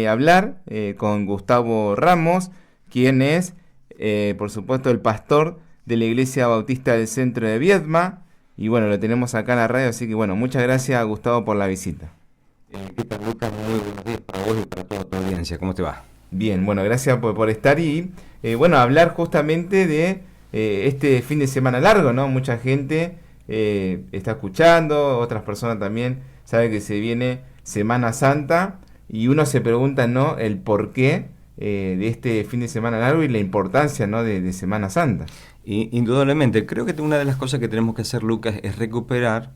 hablar con Gustavo Ramos, quien es, por supuesto, el pastor de la Iglesia Bautista del Centro de Viedma. Y bueno, lo tenemos acá en la radio, así que bueno, muchas gracias, Gustavo, por la visita. ¿Qué tal, Lucas? Muy buenos días para vos y para toda tu audiencia. ¿Cómo te va? Bien, bueno, gracias por estar y, bueno, hablar justamente de este fin de semana largo, ¿no? Mucha gente está escuchando, otras personas también saben que se viene Semana Santa y uno se pregunta, ¿no? El porqué de este fin de semana largo y la importancia, ¿no? de Semana Santa. Y, indudablemente, creo que una de las cosas que tenemos que hacer, Lucas, es recuperar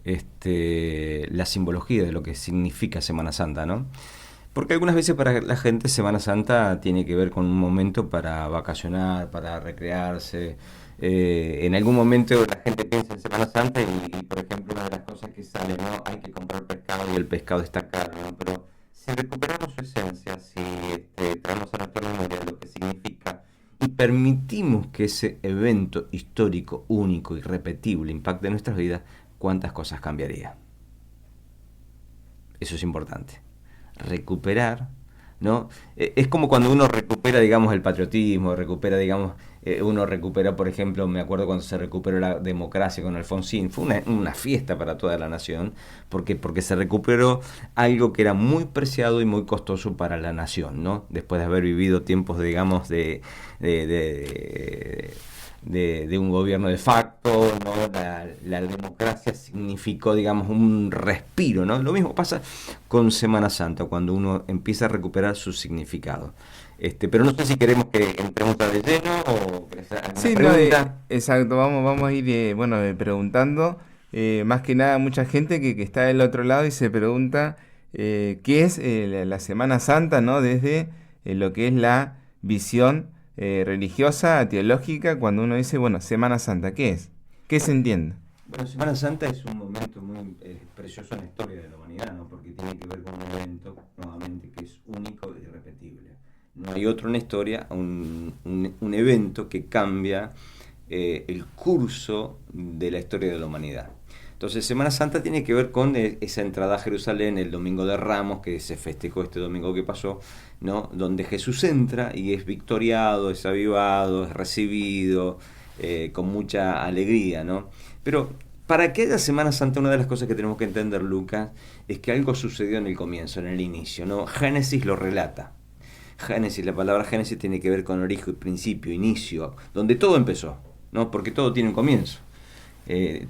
la simbología de lo que significa Semana Santa, ¿no? Porque algunas veces para la gente Semana Santa tiene que ver con un momento para vacacionar, para recrearse. En algún momento la gente piensa en Semana Santa y, por ejemplo, una de las cosas que sale, ¿no? Hay que comprar pescado y el pescado está caro, ¿no? Pero si recuperamos su esencia, si traemos a nuestra memoria lo que significa y permitimos que ese evento histórico, único, irrepetible, impacte nuestras vidas, ¿cuántas cosas cambiaría? Eso es importante. Recuperar, ¿no? Es como cuando uno recupera, digamos, el patriotismo, recupera, digamos, uno recupera, por ejemplo, me acuerdo cuando se recuperó la democracia con Alfonsín, fue una fiesta para toda la nación, porque se recuperó algo que era muy preciado y muy costoso para la nación, ¿no? Después de haber vivido tiempos, digamos, de, de, de un gobierno de facto, ¿no? La democracia significó, digamos, un respiro, ¿no? Lo mismo pasa con Semana Santa, cuando uno empieza a recuperar su significado. Pero no sé si queremos que entremos de lleno o alguna Sí, no, pregunta. exacto, vamos a ir, bueno, preguntando, más que nada mucha gente que está del otro lado y se pregunta qué es la Semana Santa, ¿no? Desde lo que es la visión religiosa, teológica, cuando uno dice, bueno, Semana Santa, ¿qué es? ¿Qué se Bueno, entiende? bueno, Semana Santa es un momento muy precioso en la historia de la humanidad, ¿no? Porque tiene que ver con un evento, nuevamente, que es único e irrepetible. No hay otro en la historia, un evento que cambia el curso de la historia de la humanidad. Entonces, Semana Santa tiene que ver con esa entrada a Jerusalén el Domingo de Ramos, que se festejó este domingo que pasó, ¿no? Donde Jesús entra y es victoriado, es avivado, es recibido con mucha alegría, ¿no? Pero para que haya Semana Santa, una de las cosas que tenemos que entender, Lucas, es que algo sucedió en el comienzo, en el inicio, ¿no? Génesis lo relata. Génesis, la palabra Génesis tiene que ver con origen, principio, inicio, donde todo empezó, ¿no? Porque todo tiene un comienzo.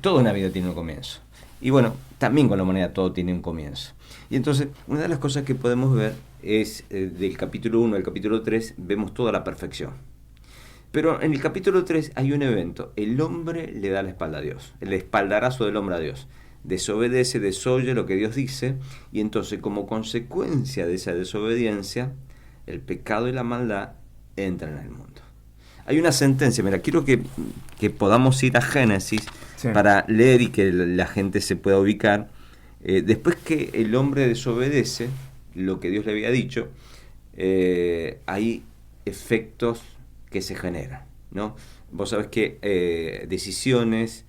Todo en la vida tiene un comienzo. Y bueno, también con la humanidad todo tiene un comienzo. Y entonces, una de las cosas que podemos ver es del capítulo 1 al capítulo 3, vemos toda la perfección. Pero en el capítulo 3 hay un evento. El hombre le da la espalda a Dios. El espaldarazo del hombre a Dios. Desobedece, desoye lo que Dios dice. Y entonces, como consecuencia de esa desobediencia, el pecado y la maldad entran en el mundo. Hay una sentencia, mira, quiero que podamos ir a Génesis Sí. para leer y que la gente se pueda ubicar. Después que el hombre desobedece lo que Dios le había dicho, hay efectos que se generan, ¿no? Vos sabés que decisiones,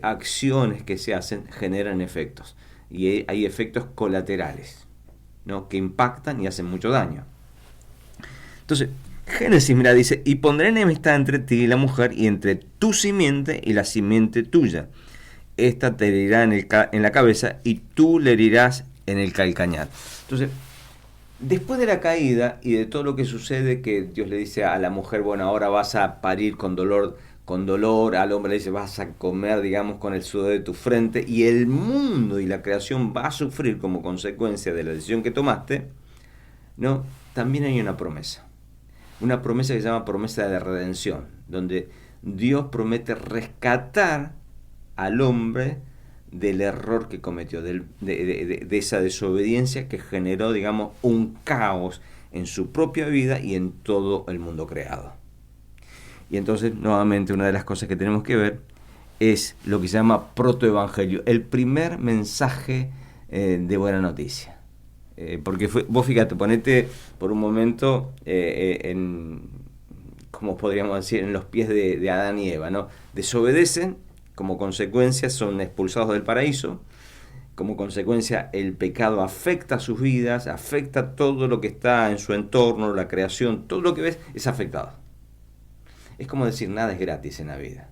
acciones que se hacen generan efectos. Y hay efectos colaterales, ¿no? Que impactan y hacen mucho daño. Entonces, Génesis, mira, dice, y pondré enemistad entre ti y la mujer, y entre tu simiente y la simiente tuya. Esta te herirá en la cabeza, y tú le herirás en el calcañar. Entonces, después de la caída y de todo lo que sucede, que Dios le dice a la mujer, bueno, ahora vas a parir con dolor, al hombre le dice, vas a comer, digamos, con el sudor de tu frente, y el mundo y la creación va a sufrir como consecuencia de la decisión que tomaste, ¿no? También hay una promesa que se llama promesa de redención, donde Dios promete rescatar al hombre del error que cometió, de esa desobediencia que generó, digamos, un caos en su propia vida y en todo el mundo creado. Y entonces, nuevamente, una de las cosas que tenemos que ver es lo que se llama protoevangelio, el primer mensaje de buena noticia. Porque vos fíjate, ponete por un momento como podríamos decir, en los pies de Adán y Eva, ¿no? Desobedecen, como consecuencia son expulsados del paraíso, Como consecuencia, el pecado afecta sus vidas, afecta todo lo que está en su entorno, la creación, todo lo que ves es afectado. Es como decir, nada es gratis en la vida.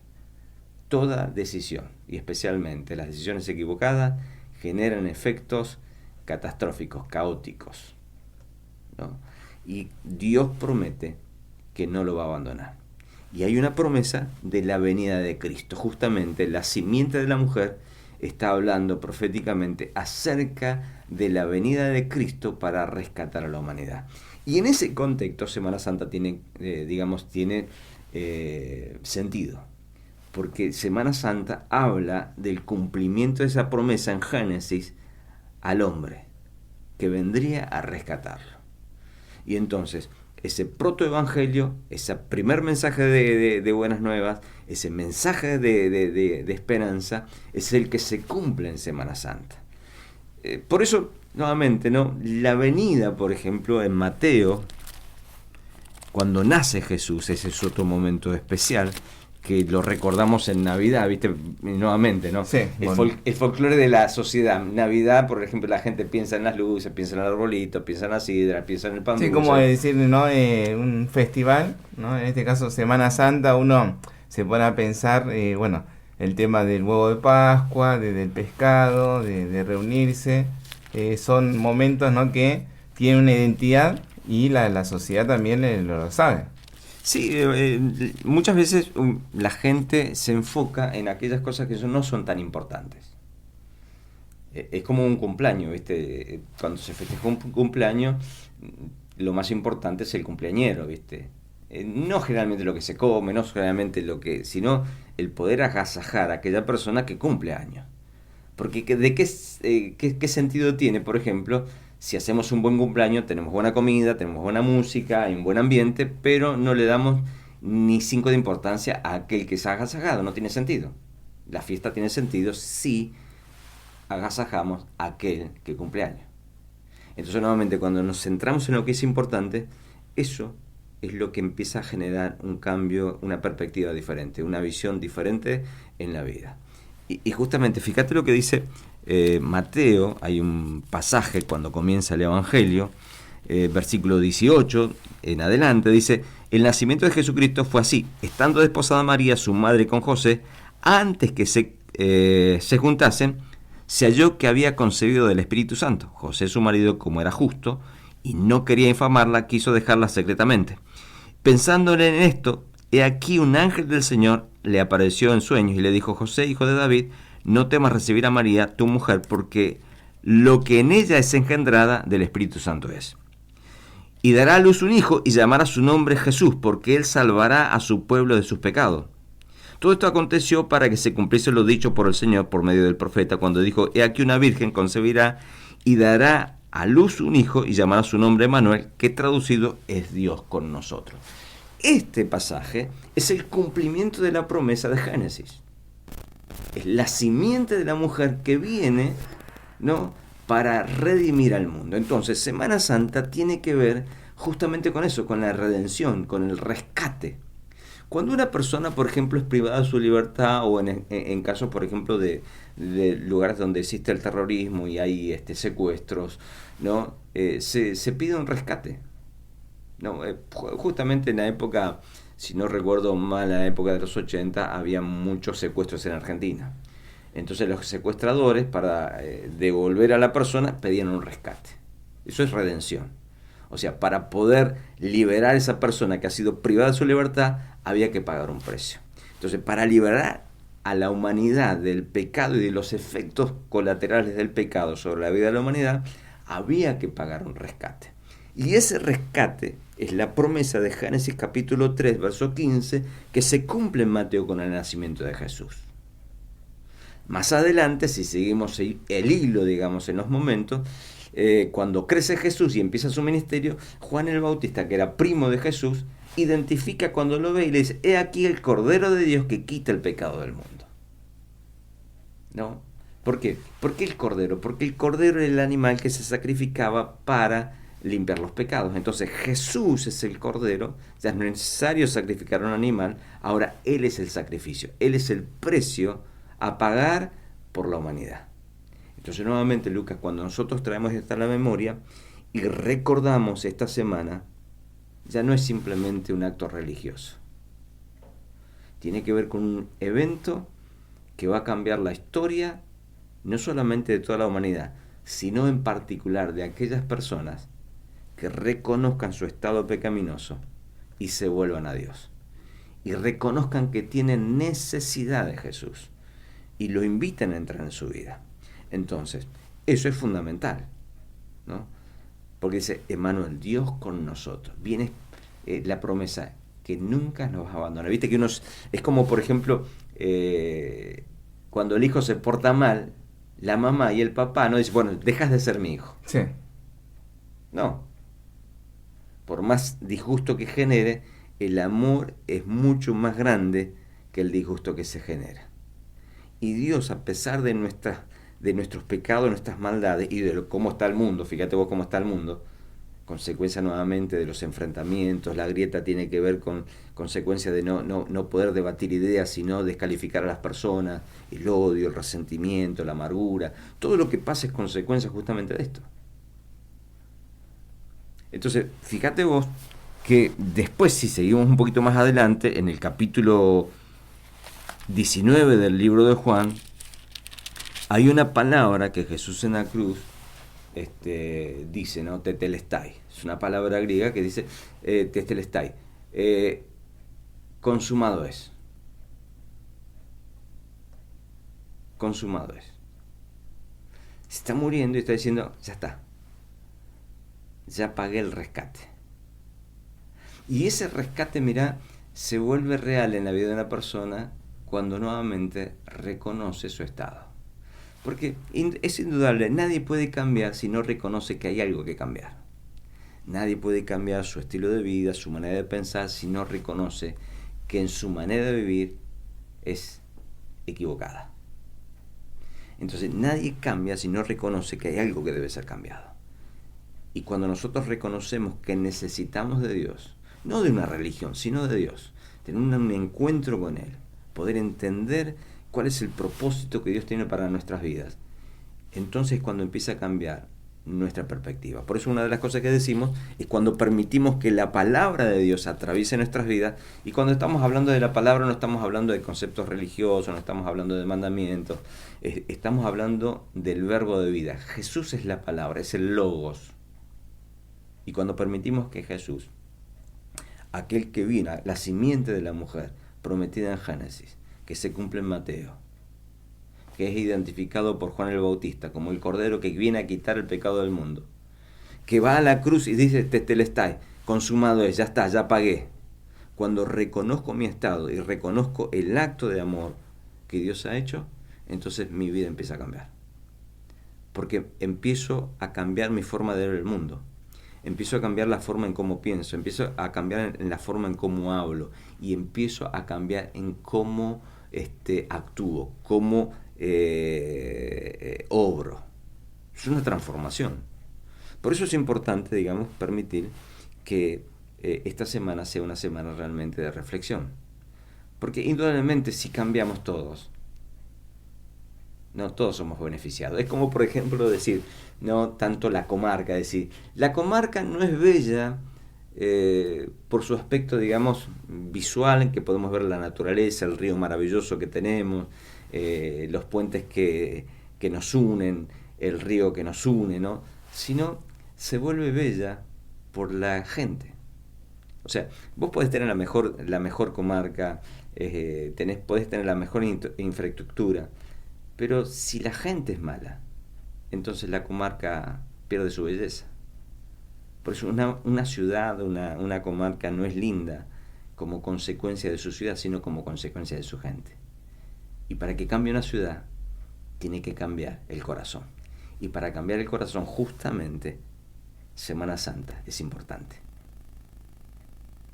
Toda decisión, y especialmente las decisiones equivocadas, generan efectos catastróficos, caóticos, ¿no? Y Dios promete que no lo va a abandonar. Y hay una promesa de la venida de Cristo. Justamente la simiente de la mujer está hablando proféticamente acerca de la venida de Cristo para rescatar a la humanidad. Y en ese contexto, Semana Santa tiene sentido, porque Semana Santa habla del cumplimiento de esa promesa en Génesis al hombre, que vendría a rescatarlo. Y entonces, ese protoevangelio, ese primer mensaje de buenas nuevas, ese mensaje de esperanza, es el que se cumple en Semana Santa. Por eso, nuevamente, ¿no? La venida, por ejemplo, en Mateo, cuando nace Jesús, ese es otro momento especial, que lo recordamos en Navidad, ¿viste? Nuevamente, ¿no? Sí, El folclore de la sociedad. Navidad, por ejemplo, la gente piensa en las luces, piensa en el arbolito, piensa en la sidra, piensa en el pan dulce. Sí, como decir, ¿no? Un festival, ¿no? En este caso Semana Santa, uno se pone a pensar, bueno, el tema del huevo de Pascua, del pescado, de reunirse, son momentos, ¿no? Que tienen una identidad y la sociedad también lo sabe. Sí, muchas veces la gente se enfoca en aquellas cosas que no son tan importantes. Es como un cumpleaños, ¿viste? Cuando se festeja un cumpleaños, lo más importante es el cumpleañero, ¿viste? No generalmente lo que se come, no generalmente sino el poder agasajar a aquella persona que cumple años. Porque ¿qué sentido tiene, por ejemplo, si hacemos un buen cumpleaños, tenemos buena comida, tenemos buena música, hay un buen ambiente, pero no le damos ni 5 de importancia a aquel que se ha agasajado? No tiene sentido. La fiesta tiene sentido si agasajamos a aquel que cumple años. Entonces, nuevamente, cuando nos centramos en lo que es importante, eso es lo que empieza a generar un cambio, una perspectiva diferente, una visión diferente en la vida. Y justamente, fíjate lo que dice Mateo, hay un pasaje cuando comienza el Evangelio, versículo 18 en adelante, dice: el nacimiento de Jesucristo fue así, estando desposada María, su madre, con José, antes que se juntasen, se halló que había concebido del Espíritu Santo. José, su marido, como era justo y no quería infamarla, quiso dejarla secretamente. Pensando en esto, he aquí un ángel del Señor le apareció en sueños y le dijo: José, hijo de David, no temas recibir a María, tu mujer, porque lo que en ella es engendrada del Espíritu Santo es. Y dará a luz un hijo y llamará su nombre Jesús, porque él salvará a su pueblo de sus pecados. Todo esto aconteció para que se cumpliese lo dicho por el Señor por medio del profeta, cuando dijo: he aquí una virgen concebirá y dará a luz un hijo y llamará su nombre Emmanuel, que traducido es Dios con nosotros. Este pasaje es el cumplimiento de la promesa de Génesis. Es la simiente de la mujer que viene, ¿no?, para redimir al mundo. Entonces, Semana Santa tiene que ver justamente con eso, con la redención, con el rescate. Cuando una persona, por ejemplo, es privada de su libertad, o en casos, por ejemplo, de lugares donde existe el terrorismo y hay secuestros, ¿no?, se pide un rescate. No, justamente en la época, si no recuerdo mal, en la época de los 80, había muchos secuestros en Argentina. Entonces los secuestradores, para devolver a la persona, pedían un rescate. Eso es redención. O sea, para poder liberar a esa persona que ha sido privada de su libertad, había que pagar un precio. Entonces, para liberar a la humanidad del pecado y de los efectos colaterales del pecado sobre la vida de la humanidad, había que pagar un rescate. Y ese rescate es la promesa de Génesis capítulo 3, verso 15, que se cumple en Mateo con el nacimiento de Jesús. Más adelante, si seguimos el hilo, digamos, en los momentos, cuando crece Jesús y empieza su ministerio, Juan el Bautista, que era primo de Jesús, identifica cuando lo ve y le dice: he aquí el Cordero de Dios que quita el pecado del mundo. ¿No? ¿Por qué? ¿Por qué el Cordero? Porque el Cordero era el animal que se sacrificaba para limpiar los pecados. Entonces Jesús es el Cordero, ya no es necesario sacrificar a un animal, ahora Él es el sacrificio, Él es el precio a pagar por la humanidad. Entonces nuevamente, Lucas, cuando nosotros traemos esta a la memoria y recordamos esta semana, ya no es simplemente un acto religioso. Tiene que ver con un evento que va a cambiar la historia, no solamente de toda la humanidad, sino en particular de aquellas personas que reconozcan su estado pecaminoso y se vuelvan a Dios. Y reconozcan que tienen necesidad de Jesús y lo inviten a entrar en su vida. Entonces, eso es fundamental, ¿no? Porque dice, Emmanuel, Dios con nosotros. Viene la promesa que nunca nos va a abandonar. Viste que es como, por ejemplo, cuando el hijo se porta mal, la mamá y el papá no dicen, bueno, dejas de ser mi hijo. Sí. No. Por más disgusto que genere, el amor es mucho más grande que el disgusto que se genera. Y Dios, a pesar de nuestros pecados, nuestras maldades y de cómo está el mundo, fíjate vos cómo está el mundo, consecuencia nuevamente de los enfrentamientos, la grieta tiene que ver con consecuencia de no poder debatir ideas, sino descalificar a las personas, el odio, el resentimiento, la amargura, todo lo que pasa es consecuencia justamente de esto. Entonces, fíjate vos que después, si seguimos un poquito más adelante, en el capítulo 19 del libro de Juan, hay una palabra que Jesús en la cruz dice, ¿no? Tetelestai. Es una palabra griega que dice tetelestai. Consumado es. Consumado es. Se está muriendo y está diciendo, ya está. Ya pagué el rescate. Y ese rescate, mirá, se vuelve real en la vida de una persona cuando nuevamente reconoce su estado. Porque es indudable, nadie puede cambiar si no reconoce que hay algo que cambiar. Nadie puede cambiar su estilo de vida, su manera de pensar, si no reconoce que en su manera de vivir es equivocada. Entonces nadie cambia si no reconoce que hay algo que debe ser cambiado. Y cuando nosotros reconocemos que necesitamos de Dios, no de una religión, sino de Dios, tener un encuentro con Él, poder entender cuál es el propósito que Dios tiene para nuestras vidas, entonces cuando empieza a cambiar nuestra perspectiva. Por eso una de las cosas que decimos es cuando permitimos que la palabra de Dios atraviese nuestras vidas, y cuando estamos hablando de la palabra no estamos hablando de conceptos religiosos, no estamos hablando de mandamientos, estamos hablando del verbo de vida. Jesús es la palabra, es el logos. Y cuando permitimos que Jesús, aquel que vino, la simiente de la mujer prometida en Génesis, que se cumple en Mateo, que es identificado por Juan el Bautista como el Cordero que viene a quitar el pecado del mundo, que va a la cruz y dice, tetelestai, consumado es, ya está, ya pagué. Cuando reconozco mi estado y reconozco el acto de amor que Dios ha hecho, entonces mi vida empieza a cambiar. Porque empiezo a cambiar mi forma de ver el mundo. Empiezo a cambiar la forma en cómo pienso, empiezo a cambiar en la forma en cómo hablo y empiezo a cambiar en cómo actúo, cómo obro. Es una transformación. Por eso es importante, digamos, permitir que esta semana sea una semana realmente de reflexión. Porque indudablemente si cambiamos todos, no todos somos beneficiados. Es como, por ejemplo, decir, no tanto la comarca, decir, la comarca no es bella por su aspecto, digamos, visual, en que podemos ver la naturaleza, el río maravilloso que tenemos, los puentes que nos unen, el río que nos une, ¿no? Sino se vuelve bella por la gente. O sea, vos podés tener la mejor comarca, podés tener la mejor infraestructura, pero si la gente es mala, entonces la comarca pierde su belleza. Por eso una ciudad, una comarca no es linda como consecuencia de su ciudad, sino como consecuencia de su gente. Y para que cambie una ciudad, tiene que cambiar el corazón. Y para cambiar el corazón, justamente, Semana Santa es importante.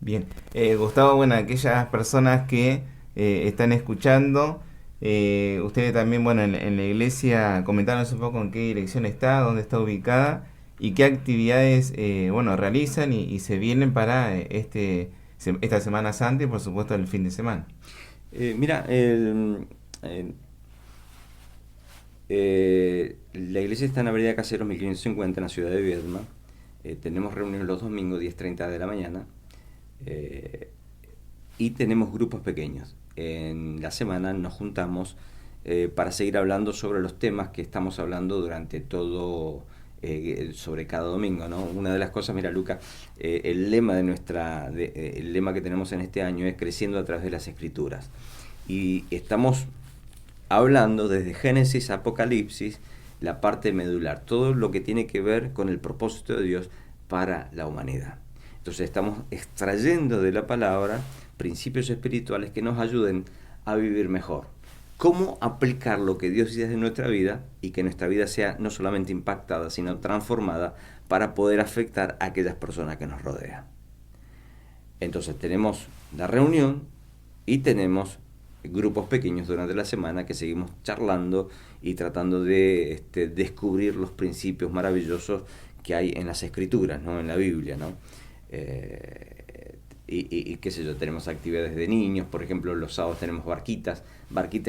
Bien, Gustavo, bueno, aquellas personas que están escuchando, ustedes también, bueno, en la iglesia, comentanos un poco en qué dirección está, dónde está ubicada y qué actividades, bueno, realizan y se vienen para esta Semana Santa y por supuesto el fin de semana. Mira, La iglesia está en Avenida Caseros 1550 en la ciudad de Viedma. Tenemos reuniones los domingos 10:30 de la mañana y tenemos grupos pequeños. En la semana nos juntamos para seguir hablando sobre los temas que estamos hablando durante todo, sobre cada domingo, ¿no? Una de las cosas, mira Luca, el lema de el lema que tenemos en este año es creciendo a través de las Escrituras. Y estamos hablando desde Génesis a Apocalipsis, la parte medular, todo lo que tiene que ver con el propósito de Dios para la humanidad. Entonces estamos extrayendo de la palabra principios espirituales que nos ayuden a vivir mejor. Cómo aplicar lo que Dios dice en nuestra vida y que nuestra vida sea no solamente impactada, sino transformada para poder afectar a aquellas personas que nos rodean. Entonces tenemos la reunión y tenemos grupos pequeños durante la semana que seguimos charlando y tratando de descubrir los principios maravillosos que hay en las Escrituras, ¿no? En la Biblia, ¿no? Y qué sé yo, tenemos actividades de niños, por ejemplo, los sábados tenemos barquitas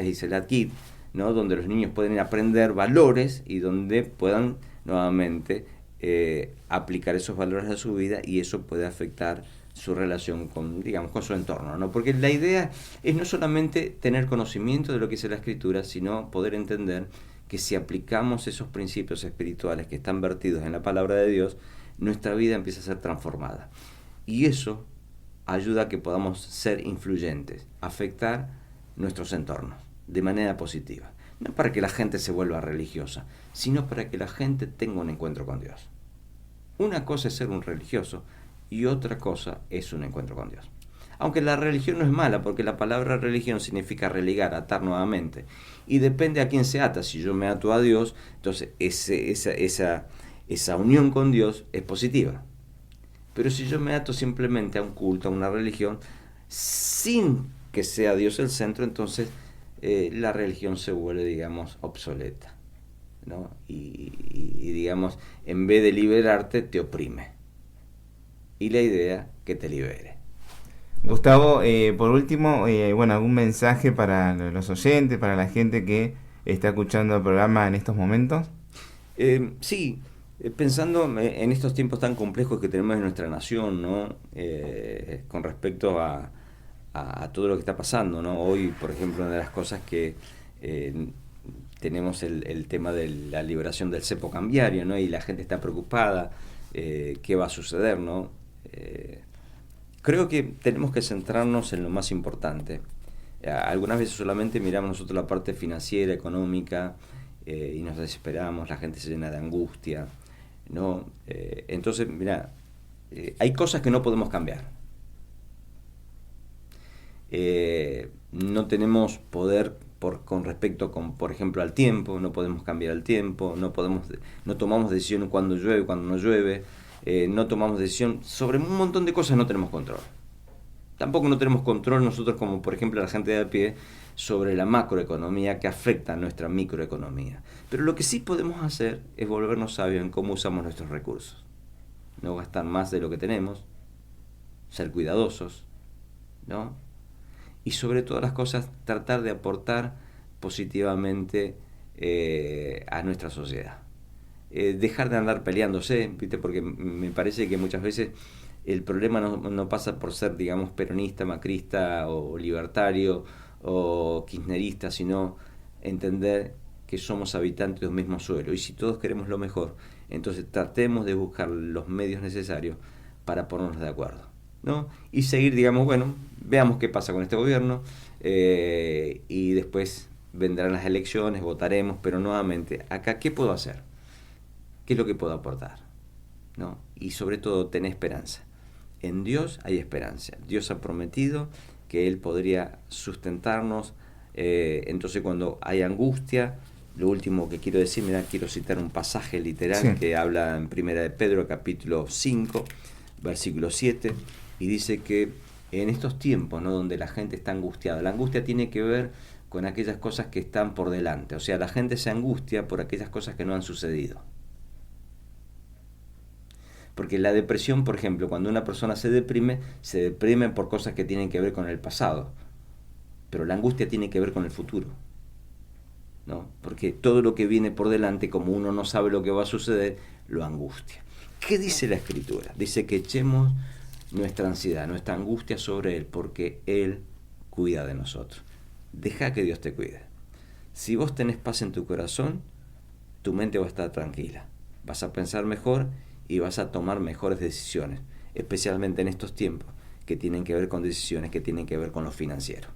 y Selat Kid, ¿no? Donde los niños pueden aprender valores y donde puedan nuevamente aplicar esos valores a su vida, y eso puede afectar su relación con, digamos, con su entorno, ¿no? Porque la idea es no solamente tener conocimiento de lo que dice la Escritura, sino poder entender que si aplicamos esos principios espirituales que están vertidos en la palabra de Dios, nuestra vida empieza a ser transformada. Y eso ayuda a que podamos ser influyentes, afectar nuestros entornos de manera positiva. No para que la gente se vuelva religiosa, sino para que la gente tenga un encuentro con Dios. Una cosa es ser un religioso y otra cosa es un encuentro con Dios. Aunque la religión no es mala, porque la palabra religión significa religar, atar nuevamente. Y depende a quién se ata. Si yo me ato a Dios, entonces esa unión con Dios es positiva. Pero si yo me ato simplemente a un culto, a una religión, sin que sea Dios el centro, entonces la religión se vuelve, digamos, obsoleta, ¿no? Y digamos, en vez de liberarte, te oprime. Y la idea que te libere. Gustavo, por último, bueno, algún mensaje para los oyentes, para la gente que está escuchando el programa en estos momentos. Sí, pensando en estos tiempos tan complejos que tenemos en nuestra nación, ¿no? Con respecto a todo lo que está pasando, ¿no? Hoy, por ejemplo, una de las cosas que tenemos el tema de la liberación del cepo cambiario, ¿no? Y la gente está preocupada, ¿qué va a suceder, ¿no? Creo que tenemos que centrarnos en lo más importante. Algunas veces solamente miramos nosotros la parte financiera, económica, y nos desesperamos, la gente se llena de angustia, ¿no? Entonces, mira, hay cosas que no podemos cambiar. No tenemos poder con respecto, por ejemplo, al tiempo, no podemos cambiar el tiempo, no tomamos decisión cuando llueve, cuando no llueve, no tomamos decisión sobre un montón de cosas, no tenemos control. Tampoco no tenemos control nosotros, como por ejemplo la gente de a pie, sobre la macroeconomía que afecta a nuestra microeconomía. Pero lo que sí podemos hacer es volvernos sabios en cómo usamos nuestros recursos. No gastar más de lo que tenemos, ser cuidadosos, ¿no? Y sobre todas las cosas tratar de aportar positivamente a nuestra sociedad. Dejar de andar peleándose, ¿viste? Porque me parece que muchas veces el problema no pasa por ser, digamos, peronista, macrista o libertario o kirchnerista, sino entender que somos habitantes de un mismo suelo. Y si todos queremos lo mejor, entonces tratemos de buscar los medios necesarios para ponernos de acuerdo, ¿no? Y seguir, digamos, bueno, veamos qué pasa con este gobierno, y después vendrán las elecciones, votaremos, pero nuevamente, acá, ¿qué puedo hacer? ¿Qué es lo que puedo aportar? ¿No? Y sobre todo, tener esperanza. En Dios hay esperanza. Dios ha prometido que Él podría sustentarnos. Entonces, cuando hay angustia, lo último que quiero decir, mira, quiero citar un pasaje literal que habla en Primera de Pedro, capítulo 5, versículo 7, y dice que en estos tiempos, ¿no?, donde la gente está angustiada, la angustia tiene que ver con aquellas cosas que están por delante. O sea, la gente se angustia por aquellas cosas que no han sucedido. Porque la depresión, por ejemplo, cuando una persona se deprime por cosas que tienen que ver con el pasado. Pero la angustia tiene que ver con el futuro, ¿no? Porque todo lo que viene por delante, como uno no sabe lo que va a suceder, lo angustia. ¿Qué dice la Escritura? Dice que echemos nuestra ansiedad, nuestra angustia sobre Él, porque Él cuida de nosotros. Deja que Dios te cuide. Si vos tenés paz en tu corazón, tu mente va a estar tranquila. Vas a pensar mejor y vas a tomar mejores decisiones, especialmente en estos tiempos que tienen que ver con decisiones que tienen que ver con lo financiero.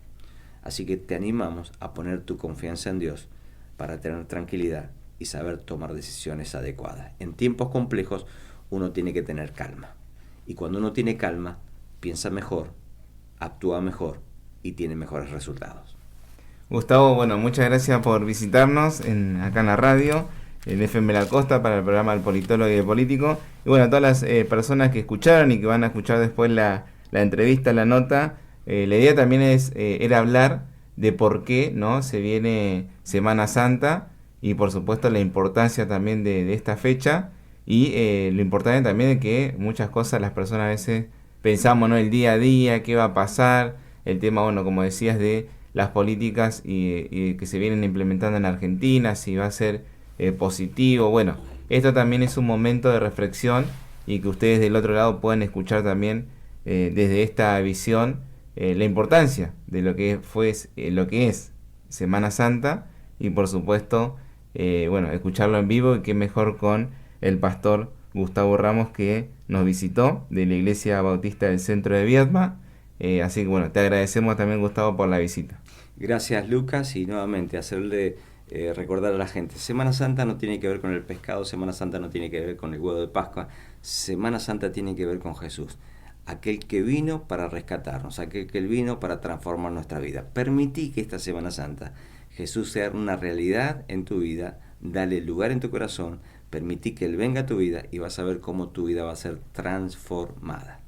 Así que te animamos a poner tu confianza en Dios para tener tranquilidad y saber tomar decisiones adecuadas. En tiempos complejos uno tiene que tener calma. Y cuando uno tiene calma, piensa mejor, actúa mejor y tiene mejores resultados. Gustavo, bueno, muchas gracias por visitarnos acá en la radio, en FM La Costa, para el programa del politólogo y el político. Y bueno, a todas las personas que escucharon y que van a escuchar después la entrevista, la nota, la idea también era hablar de por qué, ¿no?, se viene Semana Santa y por supuesto la importancia también de esta fecha y lo importante también de que muchas cosas las personas a veces pensamos, ¿no?, el día a día, qué va a pasar, el tema, bueno, como decías, de las políticas y que se vienen implementando en Argentina, si va a ser positivo. Bueno, esto también es un momento de reflexión y que ustedes del otro lado pueden escuchar también desde esta visión la importancia de lo que lo que es Semana Santa y por supuesto bueno, escucharlo en vivo, y qué mejor con el pastor Gustavo Ramos, que nos visitó de la Iglesia Bautista del Centro de Viedma. Así que bueno, te agradecemos también, Gustavo, por la visita. Gracias, Lucas, y nuevamente hacerle recordar a la gente, Semana Santa no tiene que ver con el pescado, Semana Santa no tiene que ver con el huevo de Pascua, Semana Santa tiene que ver con Jesús, aquel que vino para rescatarnos, aquel que vino para transformar nuestra vida. Permití que esta Semana Santa Jesús sea una realidad en tu vida, dale lugar en tu corazón, permití que Él venga a tu vida y vas a ver cómo tu vida va a ser transformada.